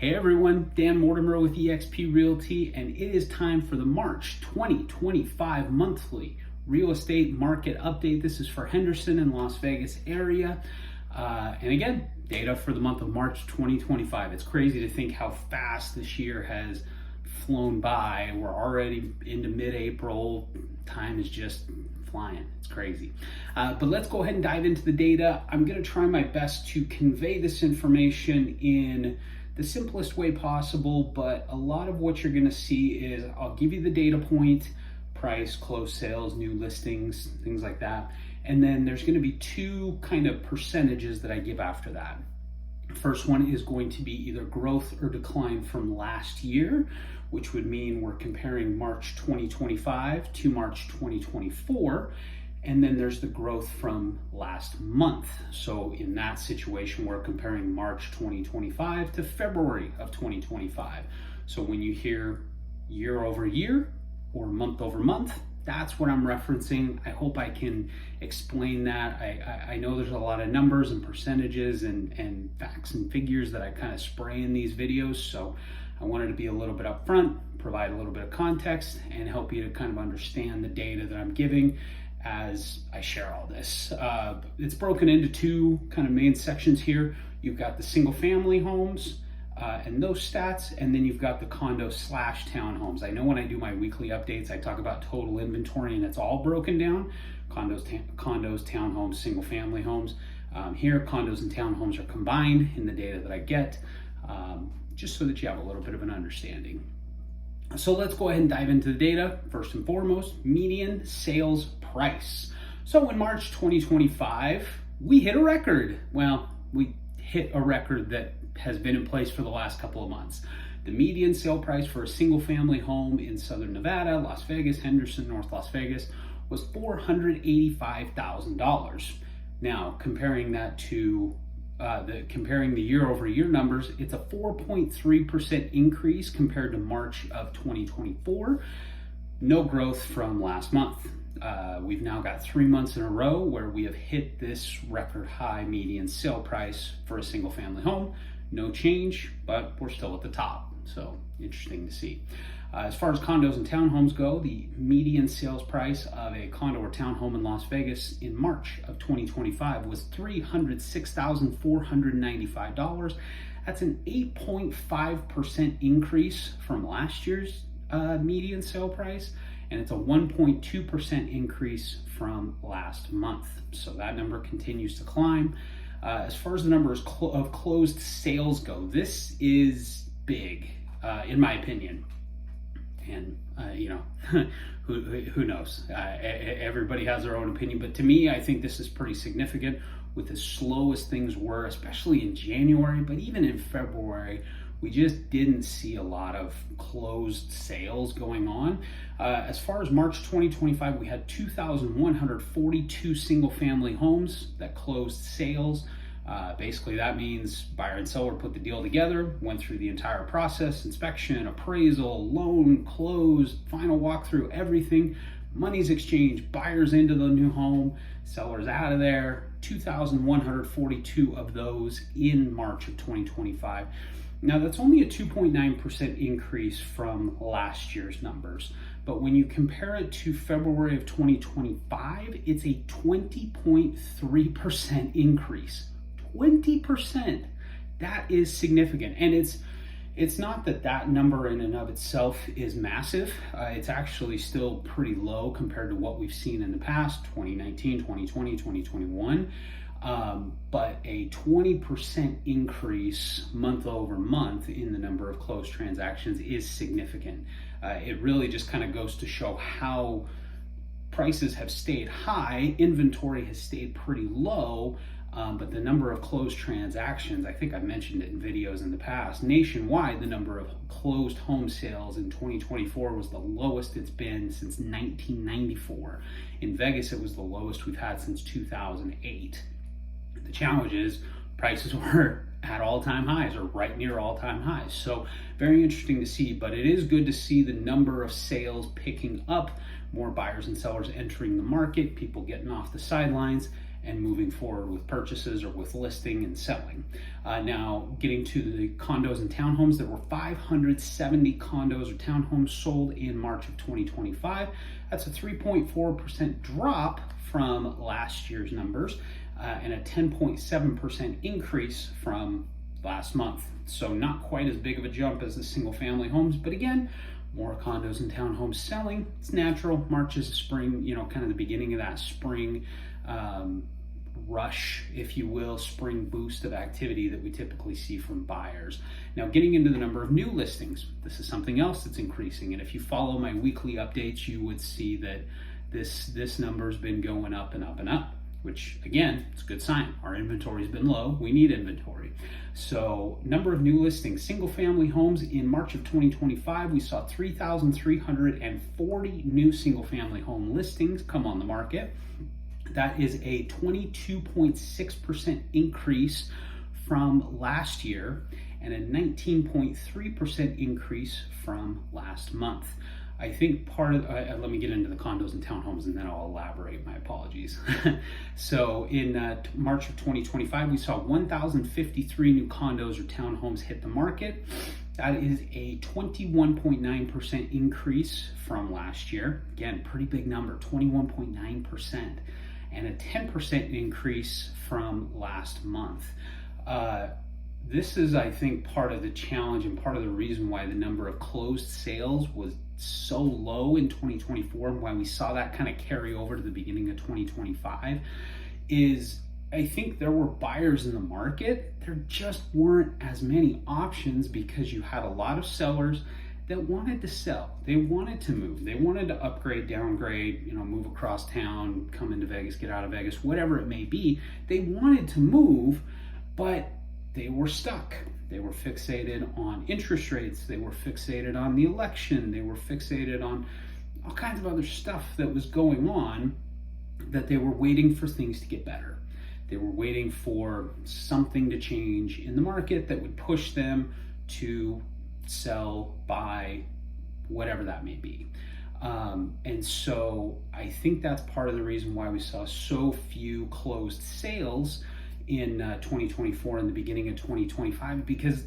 Hey everyone, Dan Mortimer with eXp Realty, and it is time for the March 2025 monthly real estate market update. This is for Henderson and Las Vegas area. And again, data for the month of March 2025. It's crazy to think how fast this year has flown by. We're already into mid-April. Time is just flying. It's crazy. But let's go ahead and dive into the data. I'm going to try my best to convey this information in the simplest way possible, but a lot of what you're going to see is I'll give you the data point, price, closed sales, new listings, things like that. And then there's going to be two kind of percentages that I give after that. First one is going to be either growth or decline from last year, which would mean we're comparing March 2025 to March 2024. And then there's the growth from last month. So in that situation, we're comparing March 2025 to February of 2025. So when you hear year over year or month over month, that's what I'm referencing. I hope I can explain that. I know there's a lot of numbers and percentages and facts and figures that I kind of spray in these videos. So I wanted to be a little bit upfront, provide a little bit of context, and help you to kind of understand the data that I'm giving as I share all this. It's broken into two kind of main sections here. You've got the single family homes and those stats, and then you've got the condo / townhomes. I know when I do my weekly updates, I talk about total inventory and it's all broken down. Condos, townhomes, single family homes. Here, condos and townhomes are combined in the data that I get, just so that you have a little bit of an understanding. So let's go ahead and dive into the data. First and foremost, median sales price. So in March 2025, we hit a record. Well, we hit a record that has been in place for the last couple of months. The median sale price for a single family home in Southern Nevada, Las Vegas, Henderson, North Las Vegas was $485,000. Now, comparing that to comparing the year over year numbers, it's a 4.3% increase compared to March of 2024. No growth from last month. We've now got 3 months in a row where we have hit this record high median sale price for a single family home. No change, but we're still at the top. So interesting to see. As far as condos and townhomes go, the median sales price of a condo or townhome in Las Vegas in March of 2025 was $306,495. That's an 8.5% increase from last year's median sale price, and it's a 1.2% increase from last month. So that number continues to climb. As far as the number of closed sales go, this is big, in my opinion. And who knows? Everybody has their own opinion, but to me, I think this is pretty significant. With as slow as things were, especially in January, but even in February, we just didn't see a lot of closed sales going on. As far as March 2025, we had 2,142 single-family homes that closed sales. Basically, that means buyer and seller put the deal together, went through the entire process, inspection, appraisal, loan, closed, final walkthrough, everything. Money's exchanged, buyers into the new home, sellers out of there. 2,142 of those in March of 2025. Now, that's only a 2.9% increase from last year's numbers. But when you compare it to February of 2025, it's a 20.3% increase. 20%. That is significant. And it's not that number in and of itself is massive. It's actually still pretty low compared to what we've seen in the past, 2019, 2020, 2021. But a 20% increase month over month in the number of closed transactions is significant. It really just kind of goes to show how prices have stayed high, inventory has stayed pretty low, but the number of closed transactions, I think I've mentioned it in videos in the past, nationwide, the number of closed home sales in 2024 was the lowest it's been since 1994. In Vegas, it was the lowest we've had since 2008. The challenge is prices were at all-time highs or right near all-time highs. So very interesting to see, but it is good to see the number of sales picking up, more buyers and sellers entering the market, people getting off the sidelines, and moving forward with purchases or with listing and selling. Now, getting to the condos and townhomes, there were 570 condos or townhomes sold in March of 2025. That's a 3.4% drop from last year's numbers and a 10.7% increase from last month. So not quite as big of a jump as the single family homes, but again, more condos and townhomes selling. It's natural. March is spring, kind of the beginning of that spring rush, if you will, spring boost of activity that we typically see from buyers. Now, getting into the number of new listings, this is something else that's increasing. And if you follow my weekly updates, you would see that this number's been going up and up and up, which again, it's a good sign. Our inventory's been low. We need inventory. So number of new listings, single family homes in March of 2025, we saw 3,340 new single family home listings come on the market. That is a 22.6% increase from last year and a 19.3% increase from last month. I think part of, let me get into the condos and townhomes and then I'll elaborate, my apologies. So in March of 2025, we saw 1,053 new condos or townhomes hit the market. That is a 21.9% increase from last year. Again, pretty big number, 21.9%, and a 10% increase from last month. This is, I think, part of the challenge and part of the reason why the number of closed sales was so low in 2024 and why we saw that kind of carry over to the beginning of 2025 is I think there were buyers in the market. There just weren't as many options because you had a lot of sellers that wanted to sell. They wanted to move. They wanted to upgrade, downgrade, move across town, come into Vegas, get out of Vegas, whatever it may be. They wanted to move, but they were stuck. They were fixated on interest rates. They were fixated on the election. They were fixated on all kinds of other stuff that was going on, that they were waiting for things to get better. They were waiting for something to change in the market that would push them to sell, buy, whatever that may be. And so I think that's part of the reason why we saw so few closed sales in 2024 and the beginning of 2025, because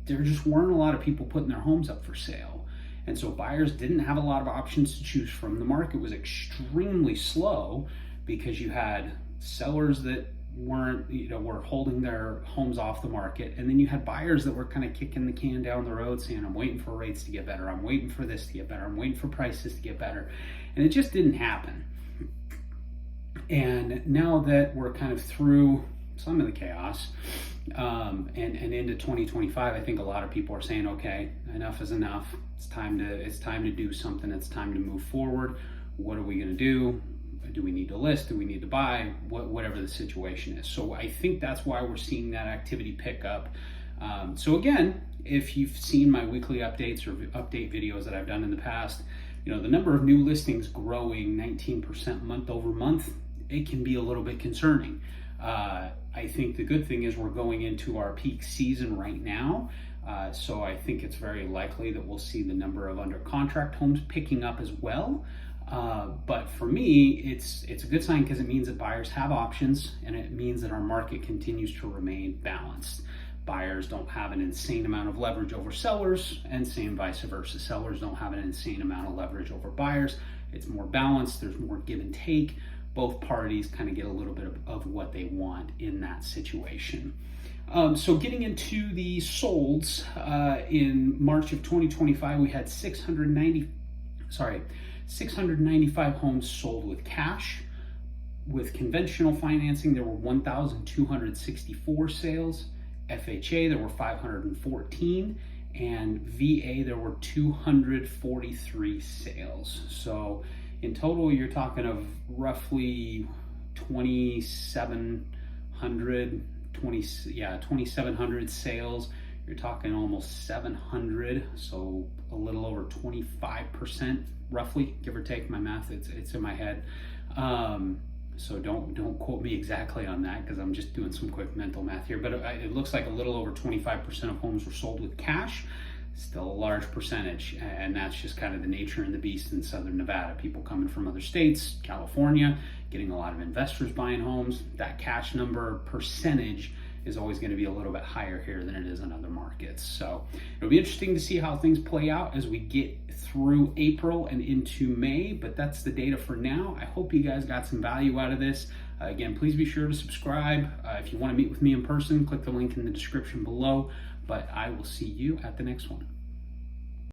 there just weren't a lot of people putting their homes up for sale. And so buyers didn't have a lot of options to choose from. The market was extremely slow because you had sellers that were holding their homes off the market. And then you had buyers that were kind of kicking the can down the road saying, I'm waiting for rates to get better. I'm waiting for this to get better. I'm waiting for prices to get better. And it just didn't happen. And now that we're kind of through some of the chaos and into 2025, I think a lot of people are saying, okay, enough is enough. It's time to do something. It's time to move forward. What are we going to do? Do we need to list? Do we need to buy? Whatever the situation is. So I think that's why we're seeing that activity pick up. So again, if you've seen my weekly updates or update videos that I've done in the past, the number of new listings growing 19% month over month, it can be a little bit concerning. I think the good thing is we're going into our peak season right now. So I think it's very likely that we'll see the number of under contract homes picking up as well. But for me, it's a good sign because it means that buyers have options and it means that our market continues to remain balanced. Buyers don't have an insane amount of leverage over sellers, and same vice versa. Sellers don't have an insane amount of leverage over buyers. It's more balanced. There's more give and take. Both parties kind of get a little bit of what they want in that situation. So getting into the solds, in March of 2025, we had 695 homes sold with cash. With conventional financing, there were 1,264 sales. FHA, there were 514. And VA, there were 243 sales. So in total, you're talking of roughly 2,700 sales. You're talking almost 700, so a little over 25%, roughly, give or take. My math, it's in my head. So don't quote me exactly on that because I'm just doing some quick mental math here. But it looks like a little over 25% of homes were sold with cash. still a large percentage, and that's just kind of the nature and the beast in Southern Nevada. People coming from other states, California, getting a lot of investors buying homes. That cash number percentage is always going to be a little bit higher here than it is in other markets. So it'll be interesting to see how things play out as we get through April and into May, but that's the data for now. I hope you guys got some value out of this. Again, please be sure to subscribe. If you want to meet with me in person, click the link in the description below, but I will see you at the next one.